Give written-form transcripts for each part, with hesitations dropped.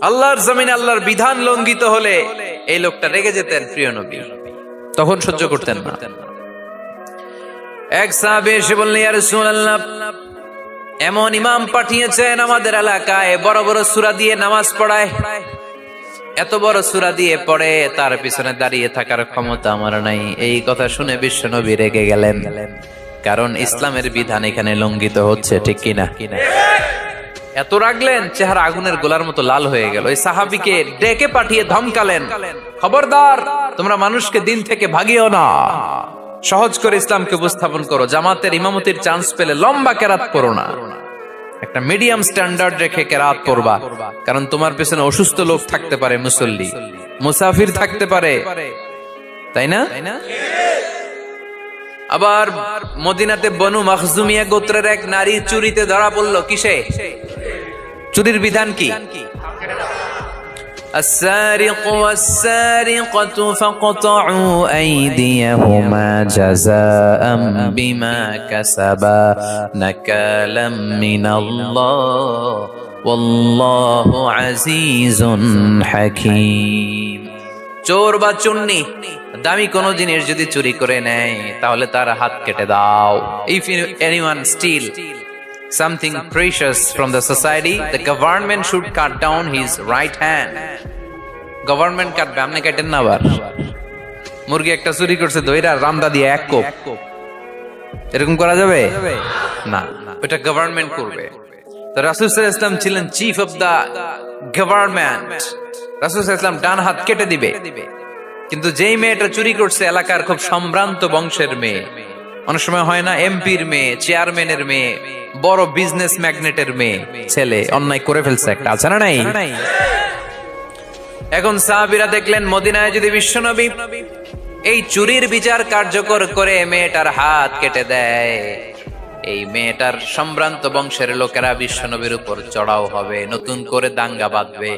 আল্লাহর জমিনে আল্লাহর বিধান লঙ্ঘিত হলে এই লোকটা রেগে যেতেন প্রিয় নবী, তখন সহ্য করতেন না। এক সাহাবী এসে বললেন, ইয়া রাসূলুল্লাহ, এমন ইমাম পাঠিয়েছেন আমাদের এলাকায়, বড় বড় সূরা দিয়ে নামাজ পড়ায়, এত বড় সূরা দিয়ে পড়ে, তার পিছনে দাঁড়িয়ে থাকার ক্ষমতা আমার নাই। এই কথা শুনে বিশ্বনবী রেগে গেলেন, কারণ ইসলামের বিধান এখানে লঙ্ঘিত হচ্ছে, ঠিক কিনা? এত রাগলেন, চেহারা আগুনের গোলার মতো লাল হয়ে গেল। ওই সাহাবীকে ডেকে পাঠিয়ে ধমকালেন, খবরদার, তোমরা মানুষকে দিন থেকে ভাগিও না, সহজ করে ইসলামকে উপস্থাপন করো, জামাতের ইমামতির চান্স পেলে লম্বা কেরাত করো না, একটা মিডিয়াম স্ট্যান্ডার্ড রেখে কেরাত করবা, কারণ তোমার পেছনে অসুস্থ লোক থাকতে পারে, মুসল্লি, মুসাফির থাকতে পারে, তাই না? আবার মদিনাতে বনু মাখজুমিয়া গোত্রের এক নারী চুরিতে ধরা পড়লো। কিসে? চুরির বিধান কি? السارق والسارقة فاقطعوا أيديهما جزاء بما كسبا نكالا من الله والله عزيز حكيم। চোর বা চুন্নি দামি কোনো জিনিস যদি চুরি করে নেয় তাহলে তার হাত কেটে দাও। If anyone steal something precious from the society, the government should cut down his right hand. Government কাটবে, আপনি কাটেন না। আবার মুরগি একটা চুরি করছে, দইরা রামদা দিয়ে এক কোপ, এরকম করা যাবে না, ওটা গভর্নমেন্ট করবে। তো রাসূল সাল্লাল্লাহু আলাইহি ওয়াসাল্লাম ছিলেন চিফ অফ দা গভর্নমেন্ট, রাসূল সাল্লাল্লাহু আলাইহি ওয়াসাল্লাম ডান হাত কেটে দিবে। কিন্তু যেই মেয়েটা চুরি করছে এলাকার খুব সম্ভ্রান্ত বংশের মেয়ে, অনেক সময় হয় না, এমপির মেয়ে, চেয়ারম্যানের মেয়ে, বড় বিজনেস ম্যাগনেটের মেয়ে, ছেলে অন্যায় করে ফেলছে একটা, আছে না নাই? এখন সাহাবীরা দেখলেন মদিনায় যদি বিশ্বনবী এই চুরির বিচার কার্যকর করে মেয়েটার হাত কেটে দেয়, এই মেয়েটার সম্ভ্রান্ত বংশের লোকেরা বিশ্বনবীর উপর চড়াও হবে, নতুন করে দাঙ্গা বাঁধবে,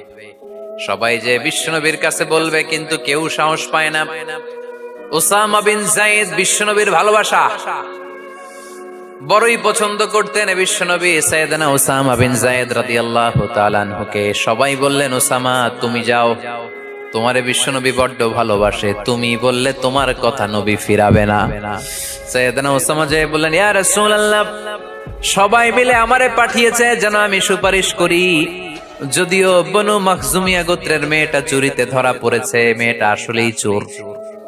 সবাই যে বিশ্বনবীর কাছে বলবে, কিন্তু কেউ সাহস পায় না। উসামা বিন যায়েদ বিশ্বনবীর ভালোবাসা বড়ই পছন্দ করতেন বিশ্বনবী। সাইয়েদনা উসামা বিন যায়েদ রাদিয়াল্লাহু তাআলা আনহুকে সবাই বললেন, উসামা তুমি যাও, তোমারে বিশ্বনবী বড্ড ভালোবাসে, তুমি বললে তোমার কথা নবী ফিরাবে না। সাইয়েদনা উসামা যায় বললেন, ইয়া রাসূলুল্লাহ, সবাই মিলে আমারে পাঠিয়েছে যেন আমি সুপারিশ করি, যদিও বনু মাখজুমিয়া গোত্রের মেয়েটা চুরিতে ধরা পড়েছে, মেয়েটা আসলেই চোর,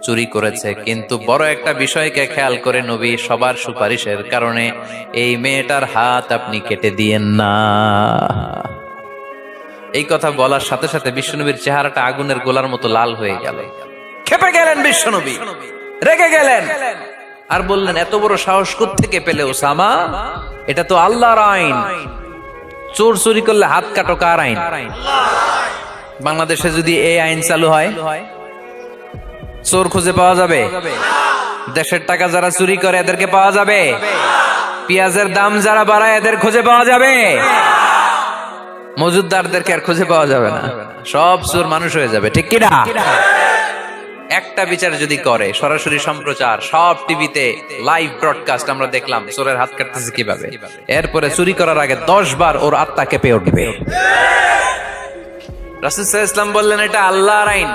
চুরি করেছে, কিন্তু বড় একটা বিষয়কে খেয়াল করে নবী সবার সুপারিশের কারণে এই মেয়েটার হাত আপনি কেটে দিয়েন না। এই কথা বলার সাথে সাথে বিশ্বনবীর চেহারাটা আগুনের গোলার মতো লাল হয়ে গেল, ক্ষেপে গেলেন বিশ্বনবী, রেগে গেলেন, আর বললেন, এত বড় সাহস কোত্থেকে পেলে উসামা? এটা তো আল্লাহর আইন, চোর চুরি করলে হাত কাটো কার আইন? বাংলাদেশে যদি এই আইন চালু হয়, চোর খুঁজে পাওয়া যাবে? দেশের টাকা যারা চুরি করে এদেরকে পাওয়া যাবে? পেঁয়াজের দাম যারা বাড়ায় এদের খুঁজে পাওয়া যাবে? মজুদদারদেরকে আর খুঁজে পাওয়া যাবে না, সব চোর মানুষ হয়ে যাবে, ঠিক কিনা? একটা বিচার যদি করে, সরাসরি সম্প্রচার, সব টিভিতে লাইভ ব্রডকাস্ট আমরা দেখলাম চোরের হাত কাটতেছে কিভাবে, এরপরে চুরি করার আগে 10 বার ওর আত্মা কেঁপে উঠবে। রাসূল সাল্লাল্লাহু আলাইহি ওয়াসাল্লাম বললেন, এটা আল্লাহর আইন,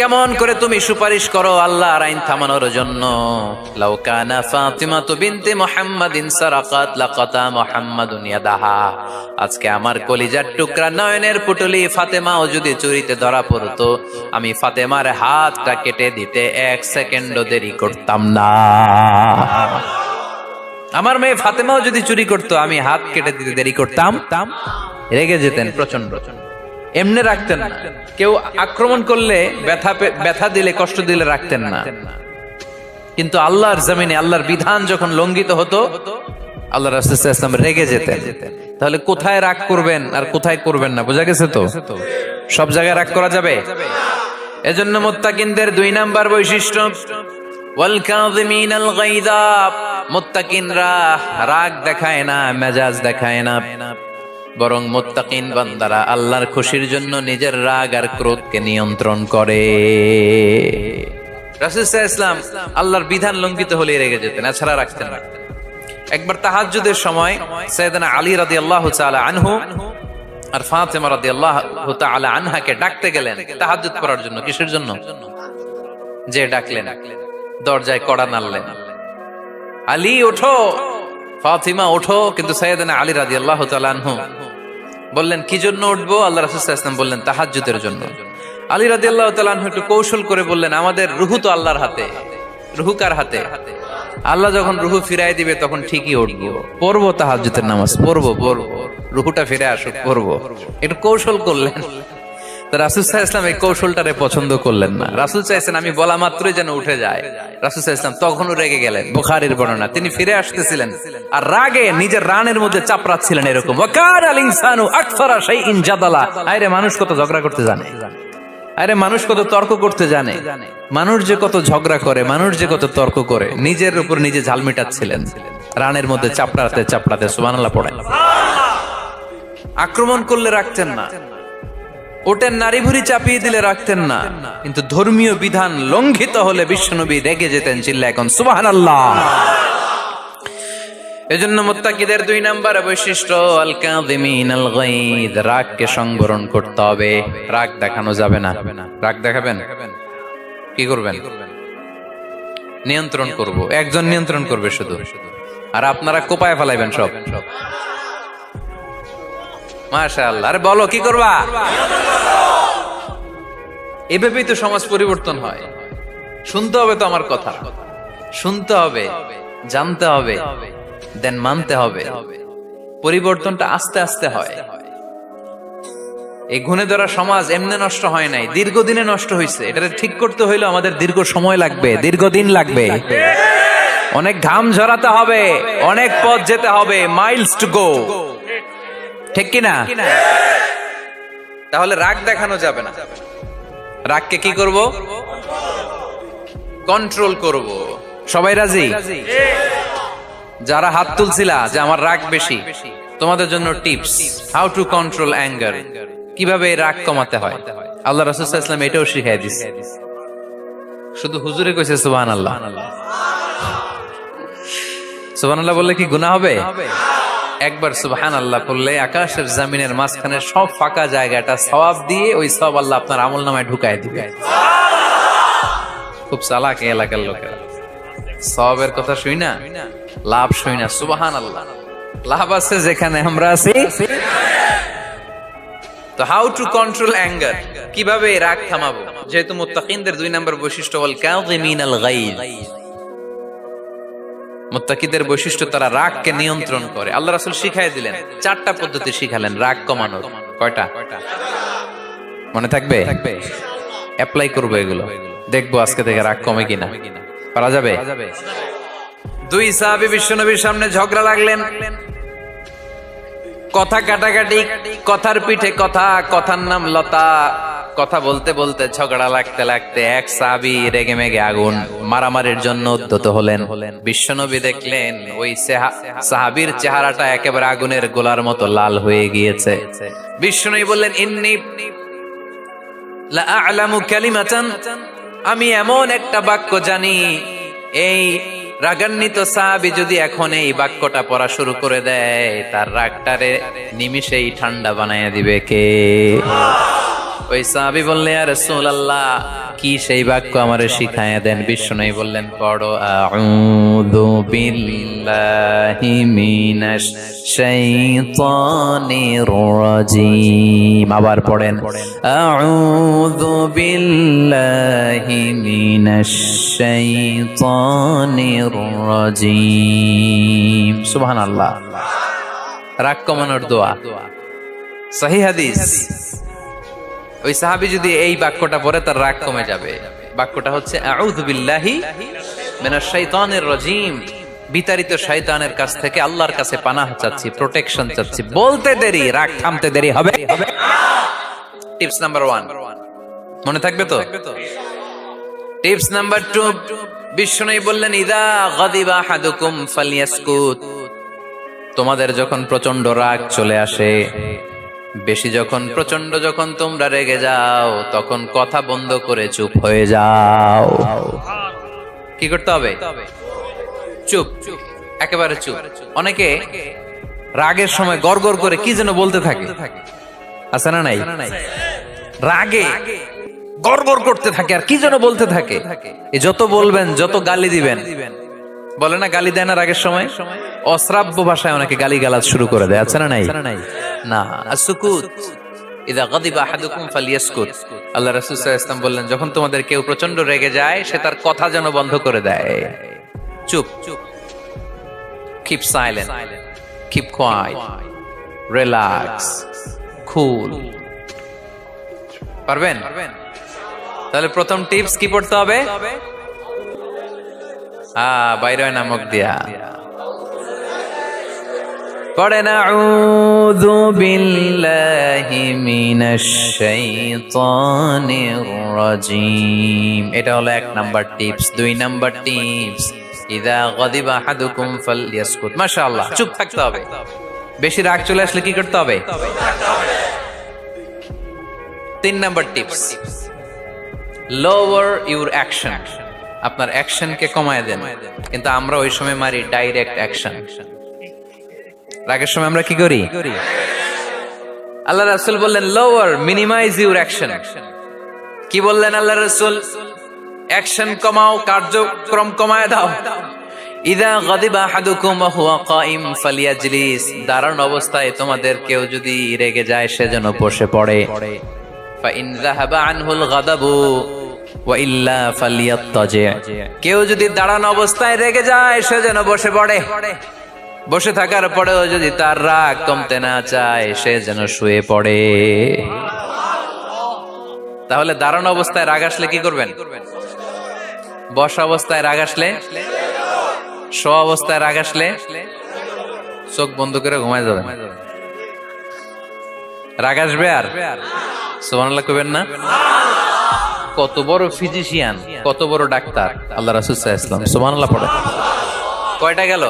কেমন করে তুমি সুপারিশ করো আল্লাহর আইন থামানোর জন্য? লাউ কানা ফাতিমাতু বিনতে মুহাম্মাদিন সারাকাত লাকাতা মুহাম্মাদুন ইয়াদাহা। আজকে আমার কলিজার টুকরা নয়নের পুটলি ফাতেমাও যদি চুরিতে ধরা পড়তো, আমি ফাতেমার হাতটা কেটে দিতে 1 সেকেন্ডও দেরি করতাম না। আমার মেয়ে ফাতেমাও যদি চুরি করতো, আমি হাত কেটে দিতে দেরি করতাম? রেগে যেতেন প্রচন্ড, এমনি রাখতেন না। কেউ আক্রমণ করলে, ব্যথা দিলে, কষ্ট দিলে রাখতেন না, কিন্তু আল্লাহর জমিনে আল্লাহর বিধান যখন লঙ্ঘিত হতো, আল্লাহ রাসূল সাল্লাল্লাহু আলাইহি ওয়াসাল্লাম রেগে যেতেন। তাহলে কোথায় রাগ করবেন আর কোথায় করবেন না বোঝা গেছে তো? সব জায়গায় রাগ করা যাবে? এজন্য মুত্তাকিনদের 2 নাম্বার বৈশিষ্ট্য, ওয়াল কাযিমিনাল গায়যা। মুত্তাকিনরা রাগ দেখায় না, মেজাজ দেখায় না, বরং মুত্তাকিন বান্দারা আল্লাহর খুশির জন্য নিজের রাগ আর ক্রোধকে নিয়ন্ত্রণ করে। রাসূল সাল্লাল্লাহু আলাইহি ওয়াসাল্লাম আল্লাহর বিধান লঙ্ঘিত হলে রেগে যেতেন, এছাড়া রাখতেন না। একবার তাহাজ্জুদের সময় সাইয়েদনা আলী রাদিয়াল্লাহু তাআলা আনহু আর ফাতেমা রাদিয়াল্লাহু তাআলা আনহাকে ডাকতে গেলেন তাহাজ্জুদ পড়ার জন্য। কিসের জন্য? যে ডাকলেন, দরজায় কড়া নাড়লেন, আলী ওঠো, ফাতিমা ওঠো। কিন্তু সাইয়েদনা আলী রাদিয়াল্লাহু তাআলা আনহু বললেন কি জন্য উঠবো? আল্লাহ রাসূল সাল্লাল্লাহু আলাইহি ওয়াসাল্লাম বললেন তাহাজ্জুদের জন্য। আলী রাদিয়াল্লাহু তাআলা আনহু একটু কৌশল করে বললেন, আমাদের রুহু তো আল্লাহর হাতে। রুহু কার হাতে? আল্লাহ যখন রুহু ফিরাই দিবে তখন ঠিকই উঠবো, পড়বো তাহাজ্জুদের নামাজ, পড়বো, রুহুটা ফিরে আসুক, পড়বো। একটু কৌশল করলেন। রাসূল সাল্লাল্লাহু আলাইহি ওয়াসাল্লাম এই কৌশলটারে পছন্দ করলেন না। রাসূল চাইছেন আমি বলা মাত্রই যেন উঠে যায়। রাসূল সাল্লাল্লাহু আলাইহি ওয়াসাল্লাম তখনও রেগে গেলেন। বুখারীর বর্ণনা, তিনি ফিরে আসতেছিলেন আর রাগে নিজের রানের মধ্যে চাপড়াচ্ছিলেন এরকম, ওয়াকানাল ইনসানু আকসারা শাইইন জাদালা। আরে মানুষ কত ঝগড়া করতে জানে, আরে মানুষ কত তর্ক করতে জানে, মানুষ যে কত ঝগড়া করে, মানুষ যে কত তর্ক করে, নিজের উপর নিজে ঝাল মেটাচ্ছিলেন রানের মধ্যে চাপড়াতে চাপড়াতে। সুবহানাল্লাহ পড়েন। আক্রমণ করলে রাখতেন না, ওটের নারী ভুড়ি চাপিয়ে দিলে রাখতেন না, কিন্তু ধর্মীয় বিধান লঙ্ঘিত হলে বিশ্বনবী রেগে যেতেন, চিল্লা এখন সুবহানাল্লাহ। এজন্য মুত্তাকিদের 2 নম্বর বৈশিষ্ট্য আল কাযিমিনাল গায়দ, রাগকে সংবরণ করতে হবে। রাগ দেখানো যাবে না। রাগ দেখাবেন, কি করবেন? নিয়ন্ত্রণ করব। একজন নিয়ন্ত্রণ করবে শুধু, আর আপনারা কোপায় ফেলাইবেন সব। মাশাআল্লাহ। আরে বলো কি করবা? এভাবেই তো সমাজ পরিবর্তন হয়। শুনতে হবে তো আমার কথা, শুনতে হবে, জানতে হবে, দেন মানতে হবে। পরিবর্তনটা আস্তে আস্তে হয়। এই গুণে ধরা সমাজ এমনি নষ্ট হয় নাই, দীর্ঘদিনে নষ্ট হয়েছে। এটা ঠিক করতে হইলে আমাদের দীর্ঘ সময় লাগবে, দীর্ঘদিন লাগবে, অনেক ঘাম ঝরাতে হবে, অনেক পথ যেতে হবে, মাইলস টু গো। ঠিক কিনা? তাহলে রাগ দেখানো যাবে না। রাগকে কি করব? কন্ট্রোল করব। সবাই রাজি? যারা হাত তুলছিলা যে আমার রাগ বেশি, তোমাদের জন্য tips, how to control anger, কিভাবে রাগ কমাতে হয়। আল্লাহ রাসূল সাল্লাল্লাহু আলাইহি ওয়াসাল্লাম এটাও শিখিয়ে দিয়েছে। শুধু হুজুরে কইছে সুবহানাল্লাহ। সুবহানাল্লাহ বললে কি গুনাহ হবে? একবার সুবহানাল্লাহ বললে আকাশের জমিনের মাঝখানে সব ফাঁকা জায়গাটা সওয়াব দিয়ে ওই সওয়াব আল্লাহ আপনার আমলনামায় ঢুকায় দিবে। খুব চালাক এই এলাকার লোকেরা। সওয়াবের কথা শুই না, লাভ শুই না। সুবহানাল্লাহ, লাভ আছে যেখানে আমরা আছি। তো হাউ টু কন্ট্রোল অ্যাঙ্গার, কিভাবে রাগ থামাবো? যেহেতু মুত্তাকিনদের 2 নম্বর বৈশিষ্ট্য হল কাযিমিনাল গায়দ, মুত্তাকিদের বৈশিষ্ট্য তারা রাগকে নিয়ন্ত্রণ করে। আল্লাহ রাসূল শিখাই দিলেন, 4টা পদ্ধতি শিখালেন রাগ কমানোর। কয়টা মনে থাকবে? অ্যাপ্লাই করবো এগুলো, দেখবো আজকে থেকে রাগ কমে কিনা। পারা যাবে? 2 সাহাবী বিশ্বনবীর সামনে ঝগড়া লাগলেন, কথা কাটাকাটি, কথার পিঠে কথা, কথার নাম লতা। কথা বলতে বলতে ঝগড়া লাগতে লাগতে এক সাহাবী রেগে মেগে আগুন, মারামারির জন্য উদ্যত হলেন। বিশ্বনবী দেখলেন ওই সাহাবীর চেহারাটা একেবারে আগুনের গোলার মতো লাল হয়ে গিয়েছে। বিশ্বনবী বললেন, ইন্নী লা আ'লামু কালিমাতান, আমি এমন একটা বাক্য জানি, এই রাগান্বিত সাহাবী যদি এখন এই বাক্যটা পড়া শুরু করে দেয়, তার রাগটারে নিমিষেই ঠান্ডা বানাইয়া দিবে কে? ওই সাহাবী বললেন, ইয়া রাসূলুল্লাহ, কি সেই বাক্য আমারে শিখায়া দেন। বিশ্বনবী বললেন, পড়ো আউযু বিল্লাহি মিনাশ শাইতানির রাজীম। আবার পড়েন, আউযু বিল্লাহি মিনাশ শাইতানির রাজীম। সুবহানাল্লাহ। রাগ কমানোর দোয়া, সহিহ হাদিস। ওই সাহাবী যদি এই বাক্যটা পড়ে তার রাগ কমে যাবে। বাক্যটা হচ্ছে আউযু বিল্লাহি মিনাশ শাইতানির রাজীম, বিতাড়িত শয়তানের কাছ থেকে আল্লাহর কাছে পানাহ চাচ্ছি, প্রোটেকশন চাচ্ছি। বলতে দেরি, রাগ থামতে দেরি হবে। টিপস নাম্বার 1 মনে থাকবে তো? টিপস নাম্বার 2, বিশ্বনবী বললেন, ইযা গাদিবা আহাদুকুম ফালইয়াসকুত, তোমাদের যখন প্রচন্ড রাগ চলে আসে, বেশি যখন প্রচন্ড যখন তোমরা রেগে যাও, তখন কথা বন্ধ করে চুপ হয়ে যাও। কি করতে হবে? চুপ, একেবারে চুপ। অনেকে রাগের সময় গড়গড় করে কি যেন বলতে থাকে, আছে না নাই? রাগে গড়গড় করতে থাকে আর কি যেন বলতে থাকে। এই যত বলবেন, যত গালি দিবেন, বলে না গালি দেয় না রাগের সময়, অশ্রাব্য ভাষায় অনেকে গালি গালাজ শুরু করে দেয়, আছে না নাই? না, আসুকুত ইদা গাদিবা আহাদুকুম ফালিয়াসকুত। আল্লাহ রাসূল সাল্লাল্লাহু আলাইহি ওয়াসাল্লাম বললেন, যখন তোমাদের কেউ প্রচন্ড রেগে যায়, সে তার কথা যেন বন্ধ করে দেয়। চুপ, keep silent, keep quiet, relax, cool. পারবেন? তাহলে প্রথম টিপস কি পড়তে হবে? বাইরে নামক দিয়া পড়েন আউযু বিল্লাহি মিনাশ শাইতানির রাজীম। এটা হলো 1 নাম্বার টিপস। 2 নাম্বার টিপস, ইযা গাদিবা আহাদুকুম ফালইয়াসকুত। মাশাআল্লাহ, চুপ থাকতে হবে। বেশি রাগ চলে আসলে কি করতে হবে? 3 number tips, lower your action. আপনার অ্যাকশনকে কমায় দেন। কিন্তু আমরা ওই সময় মারি ডাইরেক্ট অ্যাকশন। রাগের সময় আমরা কি করি? আল্লাহ রাসূল বললেন লোয়ার, মিনিমাইজ ইউর অ্যাকশন। কি বললেন আল্লাহ রাসূল? অ্যাকশন কমাও, কার্যক্রম কমায় দাও। ইযা গাদিবা আহাদুকুম ওয়া হুয়া কাইম ফালিয়াজলিস। দাঁড়ানো অবস্থায় তোমাদের কেউ যদি রেগে যায়, সে যেন বসে পড়ে। ফাইন যাহাবা আনহুল গাদাবু ওয়া ইল্লা ফালিয়াত্তাজি। কেউ যদি দাঁড়ানো অবস্থায় রেগে যায়, সে যেন বসে পড়ে। বসে থাকার পরেও যদি তার রাগ কমতে না চায়, সে যেন শুয়ে পড়ে। তাহলে দাঁড়ানো অবস্থায় রাগ আসলে কি করবেন? বসা অবস্থায় রাগ আসলে, শোয়া অবস্থায় রাগ আসলে চোখ বন্ধ করে ঘুমায় যাবেন। রাগ আসবে আর সুবহানাল্লাহ কইবেন না? কত বড় ফিজিশিয়ান, কত বড় ডাক্তার আল্লাহ রাসূল সাল্লাল্লাহু আলাইহি ওয়াসাল্লাম। সুবহানাল্লাহ পড়ে। কয়টা গেল?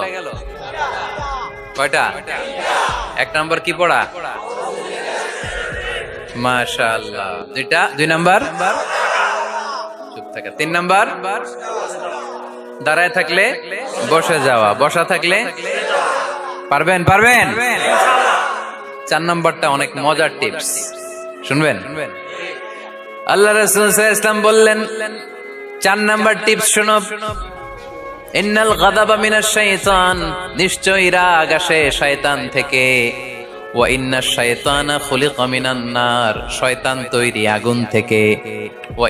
কয়টা? 1 নাম্বার কি পড়া? মাশাআল্লাহ। 2 নাম্বার চুপ থাকা। 3 নাম্বার দাঁড়ায় থাকলে বসে যাওয়া, বসা থাকলে পারবেন? 4 নাম্বারটা অনেক মজার টিপস, শুনবেন? আল্লাহ রাসূল সাল্লাল্লাহু আলাইহি ওয়াসাল্লাম বললেন 4 নাম্বার টিপস শোনো। ইন্নাল গাদাবা মিনাশ শাইতান। নিশ্চয়ই রাগ আসে শয়তান থেকে। ওয়া ইন্নাশ শাইতানা খুলিকা মিনান নার। শয়তান তৈরি আগুন থেকে। ওয়া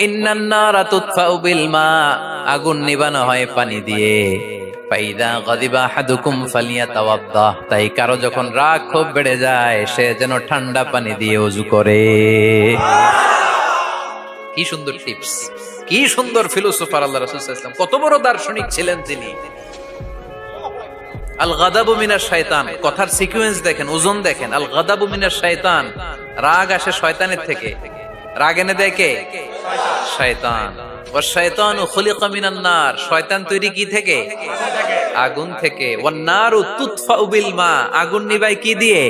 ইন্নান নারা তুতফাউ বিল মা। আগুন নিবানো হয় পানি দিয়ে। ফাইদা গাদিবা আহাদুকুম ফালিয়াতাওয়াদ্দাহ। তাই কারো যখন রাগ খুব বেড়ে যায়, সে যেন ঠান্ডা পানি দিয়ে ওযু করে। কি সুন্দর টিপস, কি সুন্দর ফিলোসোফার আল্লাহ রাসূল সাল্লাল্লাহু আলাইহি ওয়াসাল্লাম। কত বড় দার্শনিক ছিলেন তিনি। আল গাদাবু মিনাশ শাইতান, কথার সিকোয়েন্স দেখেন, ওজন দেখেন। আল গাদাবু মিনাশ শাইতান, রাগ আসে শয়তানের থেকে। রাগ এনে দেয় কে? শয়তান। ওয়াশ শাইতানু খুলিকা মিনান নার। শয়তান তৈরি কি থেকে? আগুন থেকে। ওয়ান নারু তুতফাউ বিল মা। আগুন নিভায় কি দিয়ে?